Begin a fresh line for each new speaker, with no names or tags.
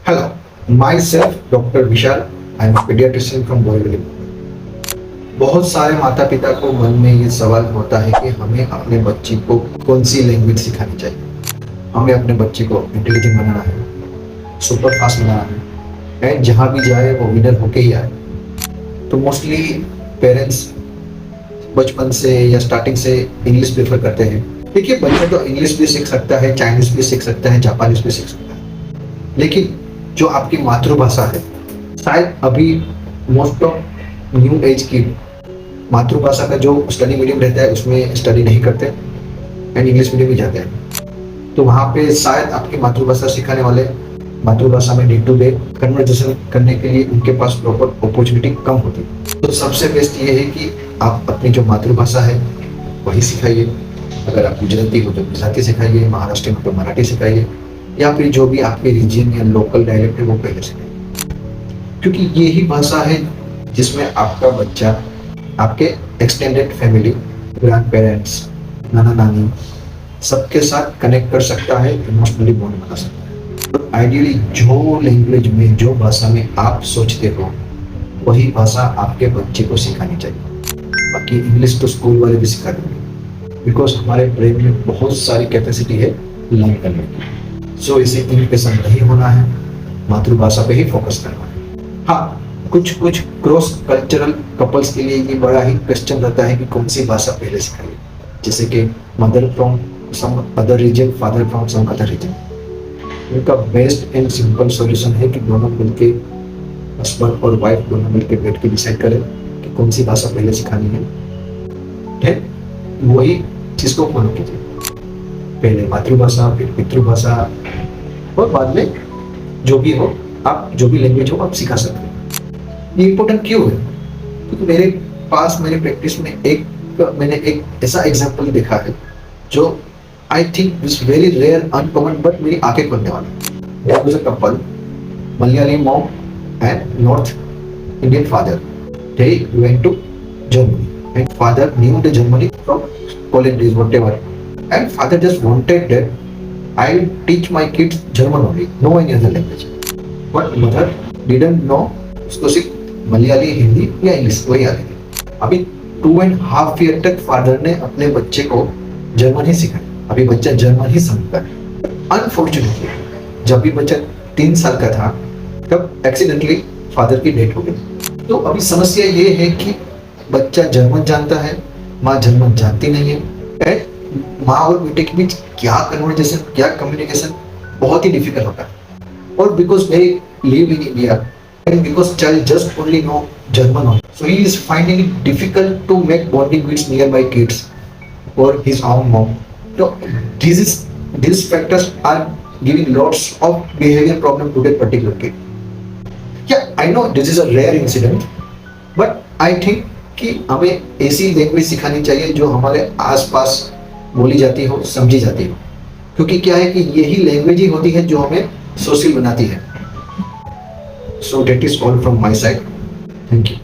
Hello, myself Dr. Vishal. I am a pediatrician from Borivali. बहुत सारे माता पिता को मन में ये सवाल होता है कि हमें अपने बच्चे को कौन सी लैंग्वेज सिखानी चाहिए। हमें अपने बच्चे को इंटेलिजेंट बनाना है, सुपर फास्ट बनाना है एंड जहाँ भी जाए वो विनर होके ही आए। तो मोस्टली पेरेंट्स बचपन से या स्टार्टिंग से इंग्लिश प्रेफर करते हैं। देखिए, बच्चा तो इंग्लिश भी सीख सकता है, चाइनीज भी सीख सकता है, जापानीज भी सीख सकता है, लेकिन जो आपकी मातृभाषा है, शायद अभी मोस्ट ऑफ न्यू एज की मातृभाषा का जो स्टडी मीडियम रहता है उसमें स्टडी नहीं करते एंड इंग्लिश मीडियम में जाते हैं। तो वहाँ पे शायद आपकी मातृभाषा सिखाने वाले मातृभाषा में डे टू डे कन्वर्सेशन करने के लिए उनके पास प्रॉपर अपॉर्चुनिटी कम होती है। तो सबसे बेस्ट ये है कि आप अपनी जो मातृभाषा है वही सिखाइए। अगर आप गुजराती हो तो गुजराती सिखाइए, महाराष्ट्र हो तो मराठी सिखाइए, या फिर जो भी आपके रीजन या लोकल डायलेक्ट है वो पहले सिखाइए, क्योंकि यही भाषा है जिसमें आपका बच्चा आपके एक्सटेंडेड फैमिली, ग्रैंड पेरेंट्स, नाना नानी सबके साथ कनेक्ट कर सकता है, इमोशनली बॉन्ड बना सकता है। तो आइडियली जो लैंग्वेज में, जो भाषा में आप सोचते हो वही भाषा आपके बच्चे को सिखानी चाहिए। बाकी इंग्लिश तो स्कूल वाले भी सिखा देंगे, बिकॉज हमारे ब्रेन में बहुत सारी कैपेसिटी है लर्न करने की। सो इसे इम्पेशेंट नहीं होना है, मातृभाषा पे ही फोकस करना है। हाँ, कुछ क्रॉस कल्चरल कपल्स के लिए ये बड़ा ही क्वेश्चन रहता है कि कौन सी भाषा पहले सिखाइए, जैसे कि mother from some other region, father from some other region. उनका बेस्ट एंड सिंपल सॉल्यूशन है कि दोनों मिलके, हस्बैंड और वाइफ दोनों मिलके बैठ के डिसाइड करें कि कौन सी भाषा पहले सिखानी है, ठीक, वही चीज को फॉलो कीजिए। पहले मातृभाषा, फिर पितृभाषा, और बाद में जो भी हो, आप जो भी लैंग्वेज हो आप सिखा सकते हैं। ये इम्पोर्टेंट क्यों है? क्योंकि मेरे पास, मेरे प्रैक्टिस में मैंने एक ऐसा एग्जांपल देखा है जो I think is very rare, uncommon, but मेरी आंखें खोलने वाला। There was a couple, Malayali mom and North Indian father. They went to Germany and father knew the Germany from college days, whatever, and father just wanted that I teach my kids German only, no any other language. But mother didn't know, उसको सिर्फ मलयाली, हिंदी या English वही आती थी। अभी 2.5 year तक father ने अपने बच्चे को जर्मन ही सिखाया। अभी बच्चा जर्मन ही समझता है। अनफॉर्चुनेटली जब भी बच्चा 3 साल का था तब एक्सीडेंटली फादर की डेथ हो गई। तो अभी समस्या ये है कि बच्चा जर्मन जानता है, माँ जर्मन जानती नहीं है, एंड माँ और बेटे के बीच क्या कन्वर्सेशन, क्या कम्युनिकेशन बहुत ही डिफिकल्ट होता है। और because they live in India and because child just only know German only, so he is finding it difficult to make bonding with nearby kids or his own mom. So these factors are giving lots of behavior problem to that particular kid. Yeah, I know this is a rare incident, but I think कि हमें ऐसी language सिखानी चाहिए जो हमारे आसपास बोली जाती हो, समझी जाती हो, क्योंकि क्या है कि यही लैंग्वेज ही होती है जो हमें सोशल बनाती है। So that is all from my side. Thank you.